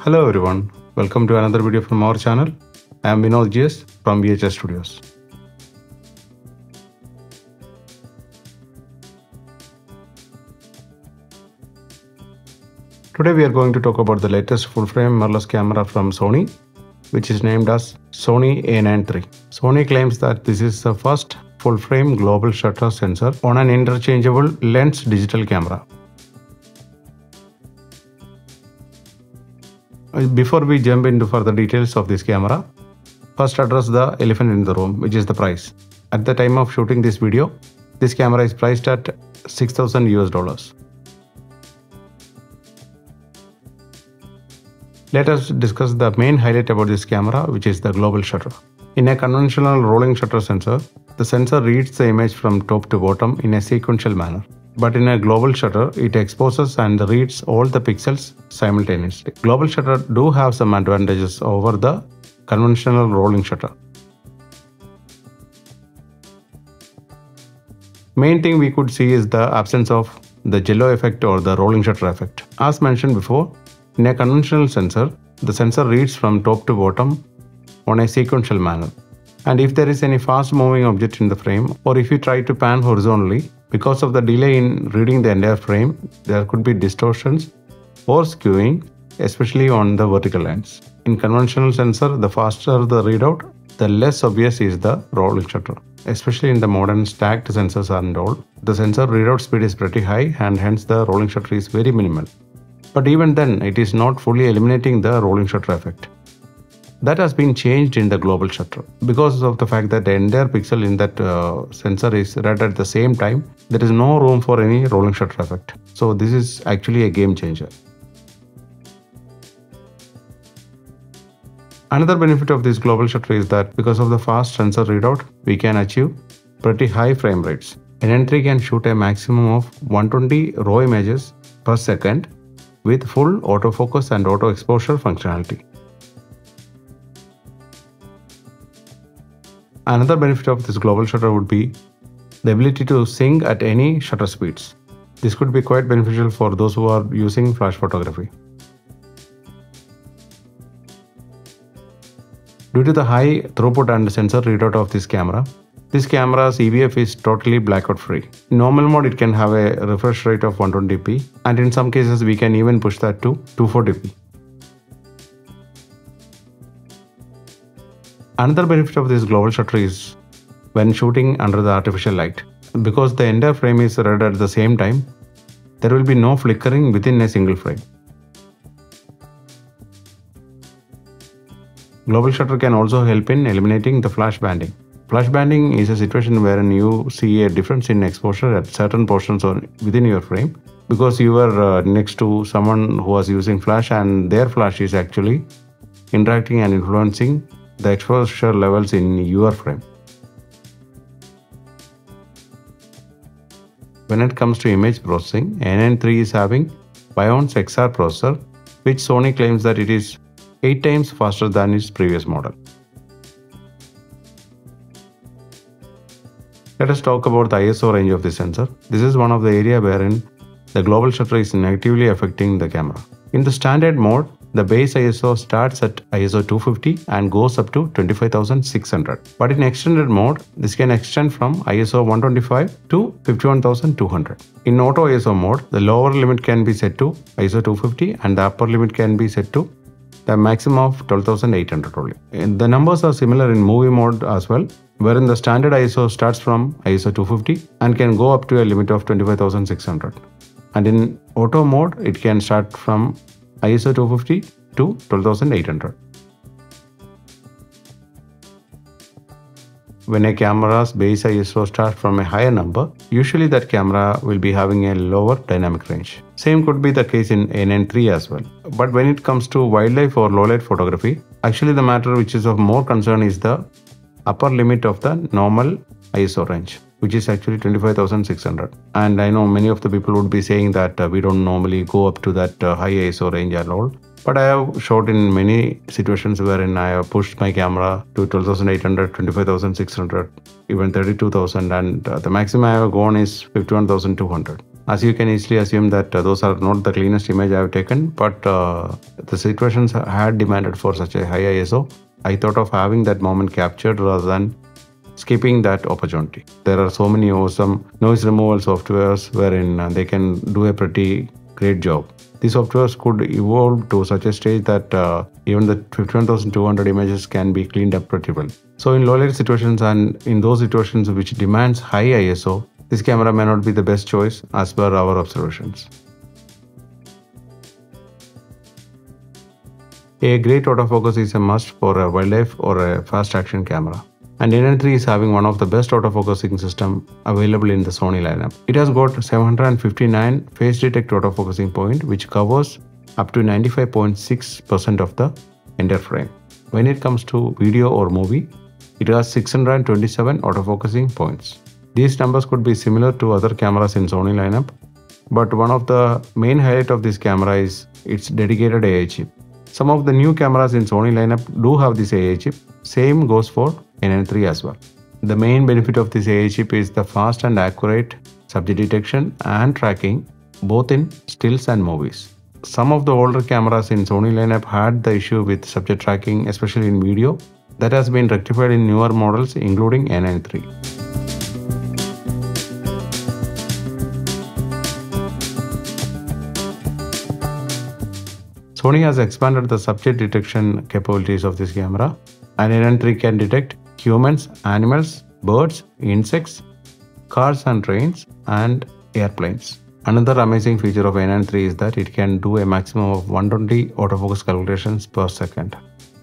Hello everyone, welcome to another video from our channel. I am Yesteryears from VHS Studios. Today we are going to talk about the latest full-frame mirrorless camera from Sony, which is named as Sony A9iii. Sony claims that this is the first full-frame global shutter sensor on an interchangeable lens digital camera. Before we jump into further details of this camera, first address the elephant in the room, which is the price. At the time of shooting this video, this camera is priced at $6,000. Let us discuss the main highlight about this camera, which is the global shutter. In a conventional rolling shutter sensor, the sensor reads the image from top to bottom in a sequential manner. But in a global shutter, it exposes and reads all the pixels simultaneously. Global shutter do have some advantages over the conventional rolling shutter. Main thing we could see is the absence of the jello effect or the rolling shutter effect. As mentioned before, in a conventional sensor, the sensor reads from top to bottom on a sequential manner. And if there is any fast moving object in the frame, or if you try to pan horizontally, because of the delay in reading the entire frame, there could be distortions or skewing, especially on the vertical lines. In conventional sensor, the faster the readout, the less obvious is the rolling shutter. Especially in the modern stacked sensors and all, the sensor readout speed is pretty high and hence the rolling shutter is very minimal. But even then, it is not fully eliminating the rolling shutter effect. That has been changed in the global shutter. Because of the fact that the entire pixel in that sensor is read at the same time, there is no room for any rolling shutter effect. So this is actually a game changer. Another benefit of this global shutter is that because of the fast sensor readout, we can achieve pretty high frame rates. An A9iii can shoot a maximum of 120 raw images per second with full autofocus and auto exposure functionality. Another benefit of this global shutter would be the ability to sync at any shutter speeds. This could be quite beneficial for those who are using flash photography. Due to the high throughput and sensor readout of this camera's EVF is totally blackout free. In normal mode, it can have a refresh rate of 120p, and in some cases we can even push that to 240p. Another benefit of this global shutter is when shooting under the artificial light. Because the entire frame is read at the same time, there will be no flickering within a single frame. Global shutter can also help in eliminating the flash banding. Flash banding is a situation wherein you see a difference in exposure at certain portions or within your frame because you are next to someone who was using flash and their flash is actually interacting and influencing the exposure levels in your frame. When it comes to image processing, A9iii is having Bion's XR processor, which Sony claims that it is 8 times faster than its previous model. Let us talk about the ISO range of the sensor. This is one of the areas wherein the global shutter is negatively affecting the camera. In the standard mode, the base ISO starts at ISO 250 and goes up to 25,600. But in extended mode, this can extend from ISO 125 to 51,200. In auto ISO mode, the lower limit can be set to ISO 250 and the upper limit can be set to the maximum of 12,800 only. And the numbers are similar in movie mode as well, wherein the standard ISO starts from ISO 250 and can go up to a limit of 25,600. And in auto mode, it can start from ISO 250 to 12,800. When a camera's base ISO starts from a higher number, usually that camera will be having a lower dynamic range. Same could be the case in A9iii as well. But when it comes to wildlife or low light photography, actually the matter which is of more concern is the upper limit of the normal ISO range, which is actually 25,600. And I know many of the people would be saying that we don't normally go up to that high ISO range and all. But I have shot in many situations wherein I have pushed my camera to 12,800, 25,600, even 32,000, and the maximum I have gone is 51,200. As you can easily assume that those are not the cleanest image I have taken, but the situations had demanded for such a high ISO. I thought of having that moment captured rather than skipping that opportunity. There are so many awesome noise removal softwares wherein they can do a pretty great job. These softwares could evolve to such a stage that even the 51,200 images can be cleaned up pretty well. So in low light situations and in those situations which demands high ISO, this camera may not be the best choice as per our observations. A great autofocus is a must for a wildlife or a fast action camera. And A9iii is having one of the best autofocusing system available in the Sony lineup. It has got 759 phase detect autofocusing point, which covers up to 95.6% of the entire frame. When it comes to video or movie, it has 627 autofocusing points. These numbers could be similar to other cameras in Sony lineup, but one of the main highlight of this camera is its dedicated AI chip. Some of the new cameras in Sony lineup do have this AI chip. Same goes for A9iii as well. The main benefit of this AI chip is the fast and accurate subject detection and tracking both in stills and movies. Some of the older cameras in Sony lineup had the issue with subject tracking, especially in video. That has been rectified in newer models including A9iii. Sony has expanded the subject detection capabilities of this camera, and A9iii can detect humans, animals, birds, insects, cars and trains, and airplanes. Another amazing feature of A9iii is that it can do a maximum of 120 autofocus calculations per second.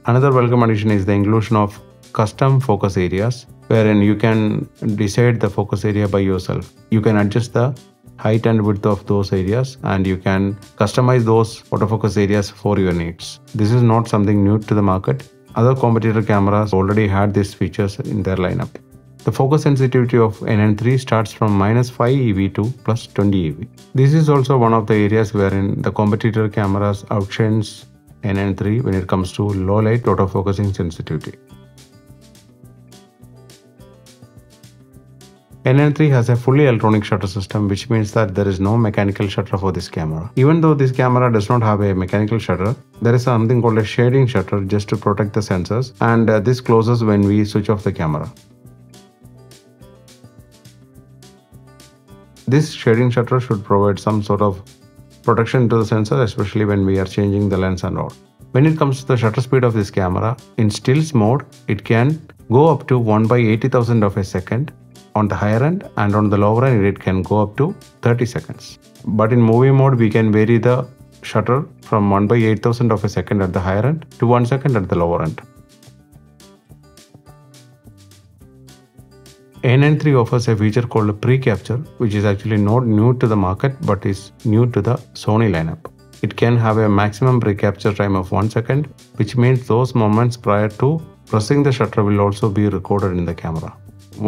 Another welcome addition is the inclusion of custom focus areas, wherein you can decide the focus area by yourself. You can adjust the height and width of those areas, and you can customize those autofocus areas for your needs. This is not something new to the market. Other competitor cameras already had these features in their lineup. The focus sensitivity of A9iii starts from -5 EV to +20 EV. This is also one of the areas wherein the competitor cameras outshines A9iii when it comes to low light autofocusing sensitivity. A9iii has a fully electronic shutter system, which means that there is no mechanical shutter for this camera. Even though this camera does not have a mechanical shutter, there is something called a shading shutter just to protect the sensors, and this closes when we switch off the camera. This shading shutter should provide some sort of protection to the sensor, especially when we are changing the lens and all. When it comes to the shutter speed of this camera, in stills mode, it can go up to 1/80,000 of a second on the higher end, and on the lower end it can go up to 30 seconds. But in movie mode, we can vary the shutter from 1/8000 of a second at the higher end to 1 second at the lower end. A9iii offers a feature called pre-capture, which is actually not new to the market but is new to the Sony lineup. It can have a maximum pre-capture time of 1 second, which means those moments prior to pressing the shutter will also be recorded in the camera.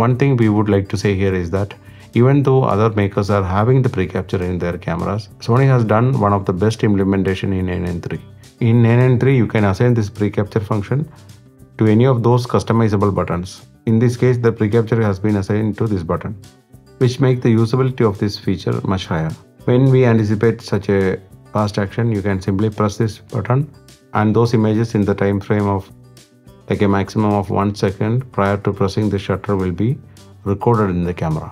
One thing we would like to say here is that even though other makers are having the pre-capture in their cameras, Sony has done one of the best implementation in A9iii. In A9iii, you can assign this pre-capture function to any of those customizable buttons. In this case, the pre-capture has been assigned to this button, which makes the usability of this feature much higher. When we anticipate such a fast action, you can simply press this button, and those images in the time frame of like a maximum of 1 second prior to pressing the shutter will be recorded in the camera.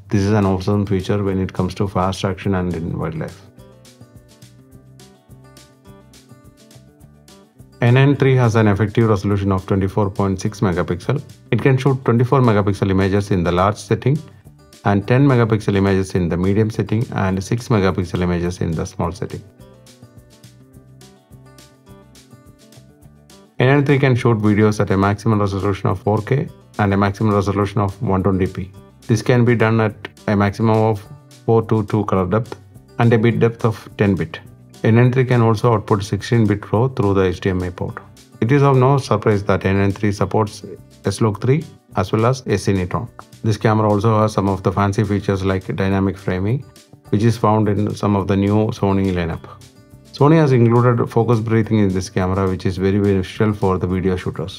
This is an awesome feature when it comes to fast action and in wildlife. A9iii has an effective resolution of 24.6 megapixel. It can shoot 24 megapixel images in the large setting and 10 megapixel images in the medium setting and 6 megapixel images in the small setting. A9iii can shoot videos at a maximum resolution of 4K and a maximum resolution of 120p. This can be done at a maximum of 422 color depth and a bit depth of 10 bit. A9iii can also output 16-bit RAW through the HDMI port. It is of no surprise that A9iii supports S-Log3 as well as S-Neutron. This camera also has some of the fancy features like dynamic framing, which is found in some of the new Sony lineup. Sony has included focus breathing in this camera, which is very beneficial for the video shooters.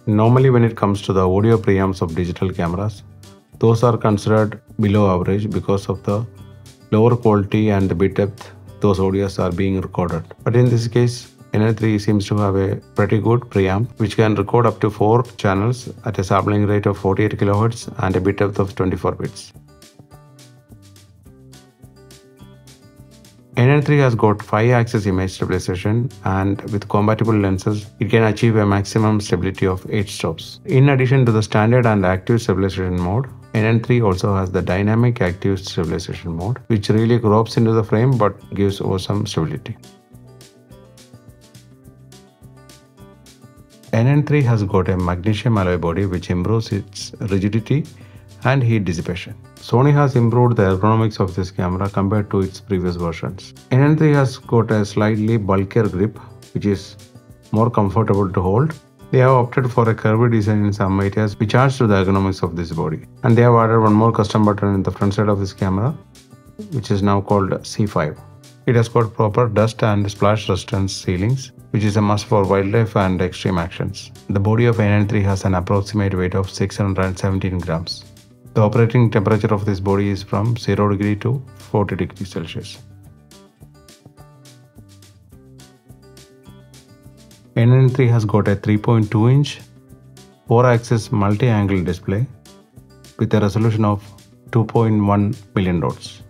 Normally, when it comes to the audio preamps of digital cameras, those are considered below average because of the lower quality and the bit depth those audios are being recorded. But in this case, A9iii seems to have a pretty good preamp which can record up to 4 channels at a sampling rate of 48 kHz and a bit depth of 24 bits. A9iii has got 5-axis image stabilization, and with compatible lenses, it can achieve a maximum stability of 8 stops. In addition to the standard and active stabilization mode, A9iii also has the dynamic active stabilization mode, which really crops into the frame but gives awesome stability. A9iii has got a magnesium alloy body which improves its rigidity and heat dissipation. Sony has improved the ergonomics of this camera compared to its previous versions. A9iii has got a slightly bulkier grip which is more comfortable to hold. They have opted for a curvy design in some areas which adds to the ergonomics of this body. And they have added one more custom button in the front side of this camera which is now called C5. It has got proper dust and splash resistance ceilings, which is a must for wildlife and extreme actions. The body of A9iii has an approximate weight of 617 grams. The operating temperature of this body is from 0 degree to 40 degrees Celsius. A9iii has got a 3.2-inch 4-axis multi-angle display with a resolution of 2.1 million dots.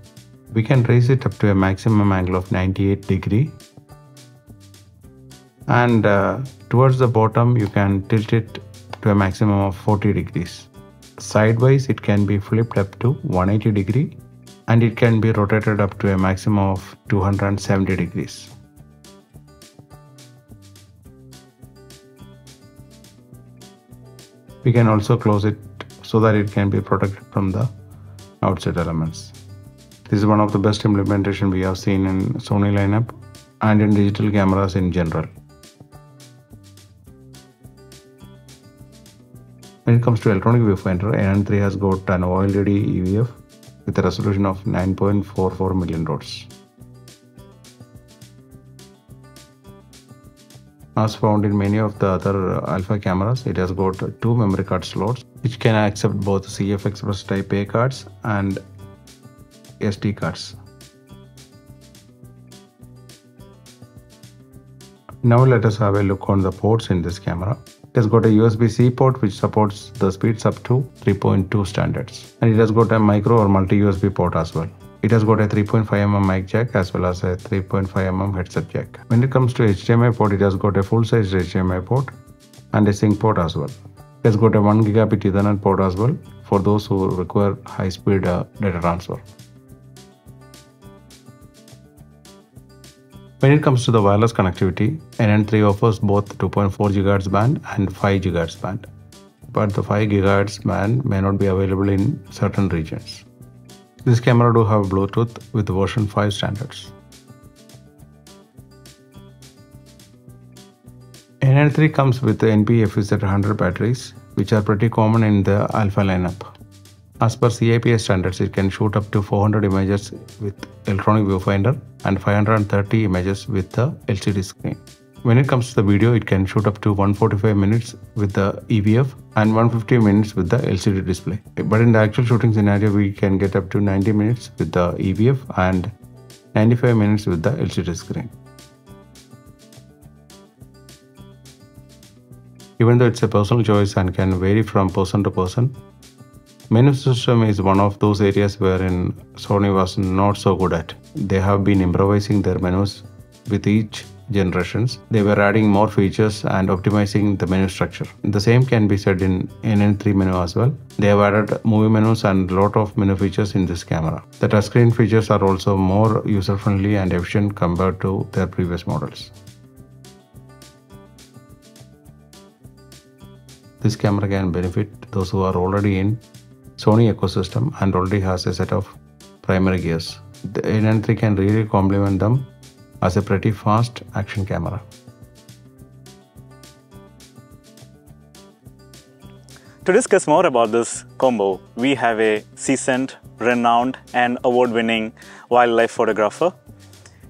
We can raise it up to a maximum angle of 98 degree, and towards the bottom you can tilt it to a maximum of 40 degrees. Sidewise it can be flipped up to 180 degree, and it can be rotated up to a maximum of 270 degrees. We can also close it so that it can be protected from the outside elements. This is one of the best implementation we have seen in Sony lineup and in digital cameras in general. When it comes to electronic viewfinder, A9iii has got an OLED EVF with a resolution of 9.44 million dots. As found in many of the other alpha cameras, it has got 2 memory card slots which can accept both CF Express Type A cards and SD cards. Now let us have a look on the ports in this camera. It has got a USB-C port which supports the speeds up to 3.2 standards, and it has got a micro or multi-USB port as well. It has got a 3.5mm mic jack as well as a 3.5mm headset jack. When it comes to HDMI port, it has got a full-size HDMI port and a sync port as well. It has got a 1 gigabit Ethernet port as well for those who require high-speed data transfer. When it comes to the wireless connectivity, A9iii offers both 2.4 GHz band and 5 GHz band, but the 5 GHz band may not be available in certain regions. This camera do have Bluetooth with version 5 standards. A9iii comes with the NP-FZ100 batteries, which are pretty common in the alpha lineup. As per CIPS standards, it can shoot up to 400 images with electronic viewfinder and 530 images with the LCD screen. When it comes to the video, it can shoot up to 145 minutes with the EVF and 150 minutes with the LCD display. But in the actual shooting scenario, we can get up to 90 minutes with the EVF and 95 minutes with the LCD screen. Even though it's a personal choice and can vary from person to person, menu system is one of those areas wherein Sony was not so good at. They have been improvising their menus with each generations. They were adding more features and optimizing the menu structure. The same can be said in A9iii menu as well. They have added movie menus and lot of menu features in this camera. The touchscreen features are also more user-friendly and efficient compared to their previous models. This camera can benefit those who are already in Sony ecosystem and already has a set of primary gears. The A9iii can really complement them as a pretty fast action camera. To discuss more about this combo, we have a seasoned, renowned and award-winning wildlife photographer.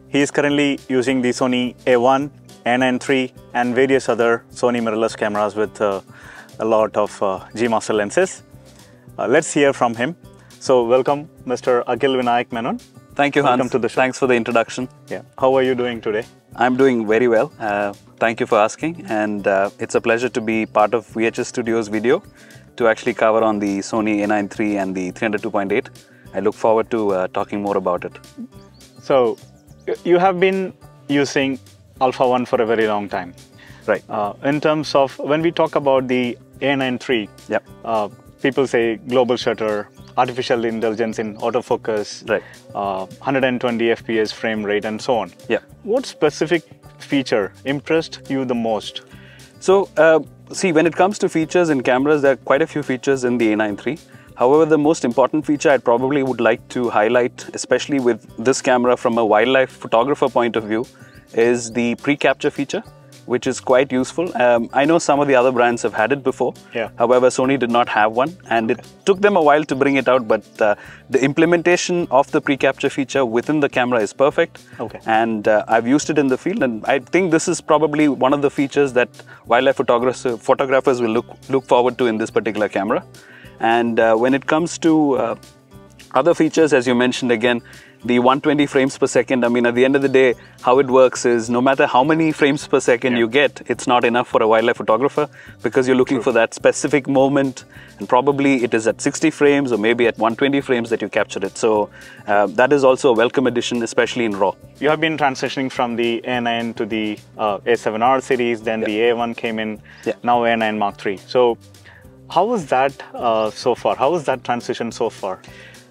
He is currently using the Sony A1, A9iii and various other Sony mirrorless cameras with a lot of G Master lenses. Let's hear from him. So welcome, Mr. Akhil Vinayak Menon. Thank you, Hans. Welcome to the show. Thanks for the introduction. Yeah. How are you doing today? I'm doing very well. Thank you for asking. And it's a pleasure to be part of VHS Studios video to actually cover on the Sony A9iii and the 302.8. I look forward to talking more about it. So you have been using Alpha 1 for a very long time. Right. In terms of when we talk about the A9iii, Yep. People say global shutter, artificial intelligence in autofocus, Right. 120 FPS frame rate, and so on. Yeah. What specific feature impressed you the most? So, see, when it comes to features in cameras, there are quite a few features in the A9iii. However, the most important feature I probably would like to highlight, especially with this camera from a wildlife photographer point of view, is the pre-capture feature, which is quite useful. I know some of the other brands have had it before. Yeah. However, Sony did not have one, and it took them a while to bring it out, but the implementation of the pre-capture feature within the camera is perfect. Okay. And I've used it in the field, and I think this is probably one of the features that wildlife photographers will look forward to in this particular camera. And when it comes to other features, as you mentioned again, the 120 frames per second, I mean, at the end of the day, how it works is no matter how many frames per second you get, it's not enough for a wildlife photographer because you're looking for that specific moment, and probably it is at 60 frames or maybe at 120 frames that you capture it. So that is also a welcome addition, especially in RAW. You have been transitioning from the A9 to the A7R series, then the A1 came in, now A9 Mark III. So how was that so far? How was that transition so far?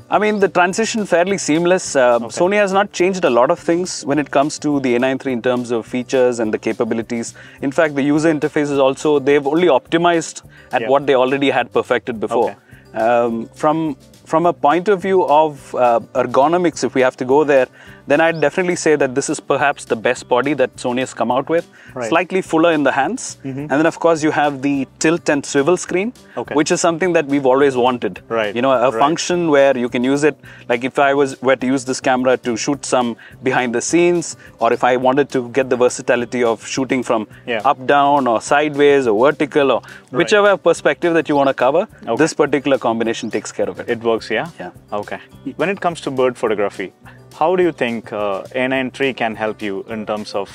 I mean, the transition fairly seamless. Sony has not changed a lot of things when it comes to the A9iii in terms of features and the capabilities. In fact, the user interface is also, they've only optimized at what they already had perfected before. From a point of view of ergonomics, if we have to go there, then I'd definitely say that this is perhaps the best body that Sony has come out with. Slightly fuller in the hands. And then, of course, you have the tilt and swivel screen, which is something that we've always wanted. You know, a function where you can use it, like if I were to use this camera to shoot some behind the scenes, or if I wanted to get the versatility of shooting from up, down, or sideways, or vertical, or whichever perspective that you want to cover, this particular combination takes care of it. It works, yeah? Yeah. Okay. When it comes to bird photography, how do you think A9iii can help you in terms of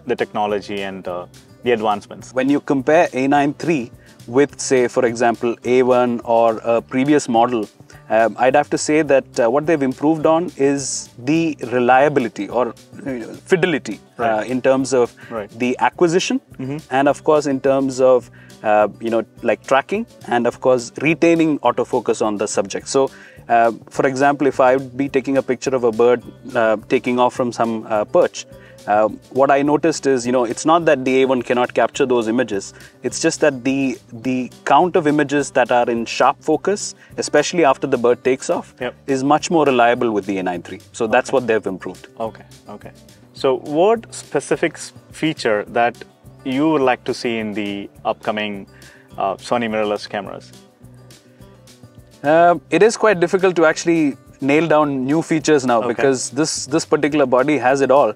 the technology and the advancements? When you compare A9iii with, say, for example, A1 or a previous model, I'd have to say that what they've improved on is the reliability or fidelity in terms of the acquisition, and of course in terms of like tracking, and of course retaining autofocus on the subject. So for example, if I would be taking a picture of a bird taking off from some perch, what I noticed is, it's not that the A1 cannot capture those images. It's just that the count of images that are in sharp focus, especially after the bird takes off, is much more reliable with the A9iii. So that's what they've improved. Okay. So what specific feature that you would like to see in the upcoming Sony mirrorless cameras? It is quite difficult to actually nail down new features now because this particular body has it all.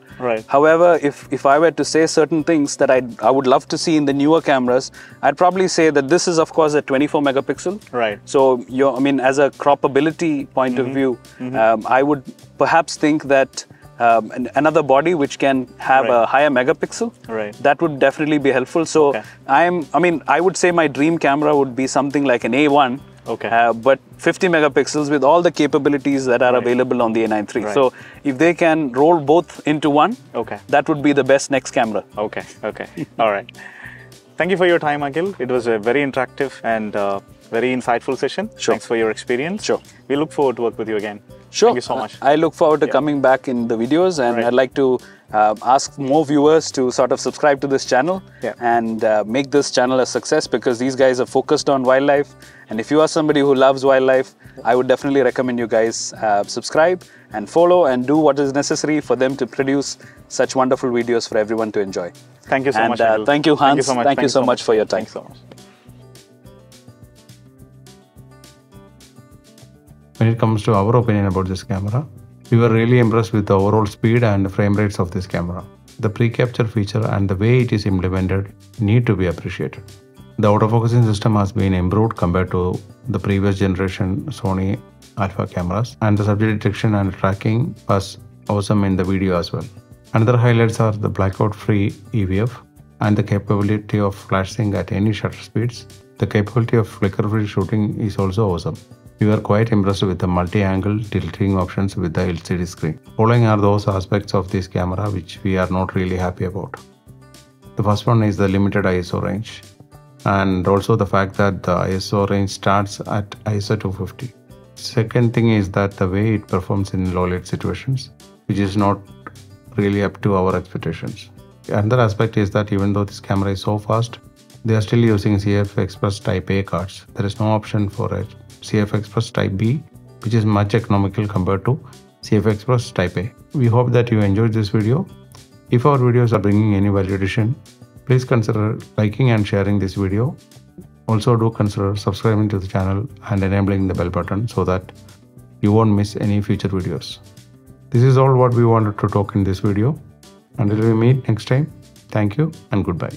However, if I were to say certain things that I would love to see in the newer cameras, I'd probably say that this is of course a 24 megapixel. So I mean, as a croppability point of view, I would perhaps think that another body which can have a higher megapixel, that would definitely be helpful. So I mean, I would say my dream camera would be something like an A1. But 50 megapixels with all the capabilities that are available on the A9iii. So if they can roll both into one, that would be the best next camera. All right. Thank you for your time, Akhil. It was a very interactive and very insightful session. Thanks for your experience. We look forward to work with you again. Thank you so much. I look forward to coming back in the videos, and I'd like to ask more viewers to sort of subscribe to this channel and make this channel a success, because these guys are focused on wildlife. And if you are somebody who loves wildlife, I would definitely recommend you guys subscribe and follow and do what is necessary for them to produce such wonderful videos for everyone to enjoy. Thank you so much. Thank you, Hans. Thank you so much for your time. Thanks so much. When it comes to our opinion about this camera, we were really impressed with the overall speed and frame rates of this camera. The pre-capture feature and the way it is implemented need to be appreciated. The autofocusing system has been improved compared to the previous generation Sony Alpha cameras, and the subject detection and tracking was awesome in the video as well. Another highlights are the blackout-free EVF and the capability of flash sync at any shutter speeds. The capability of flicker-free shooting is also awesome. We were quite impressed with the multi-angle tilting options with the LCD screen. Following are those aspects of this camera which we are not really happy about. The first one is the limited ISO range, and also the fact that the ISO range starts at ISO 250. Second thing is that the way it performs in low light situations, which is not really up to our expectations. Another aspect is that even though this camera is so fast, they are still using CF Express Type A cards. There is no option for a CF Express Type B, which is much economical compared to CF Express Type A. We hope that you enjoyed this video. If our videos are bringing any value addition, please consider liking and sharing this video. Also do consider subscribing to the channel and enabling the bell button so that you won't miss any future videos. This is all what we wanted to talk in this video. Until we meet next time, thank you and goodbye.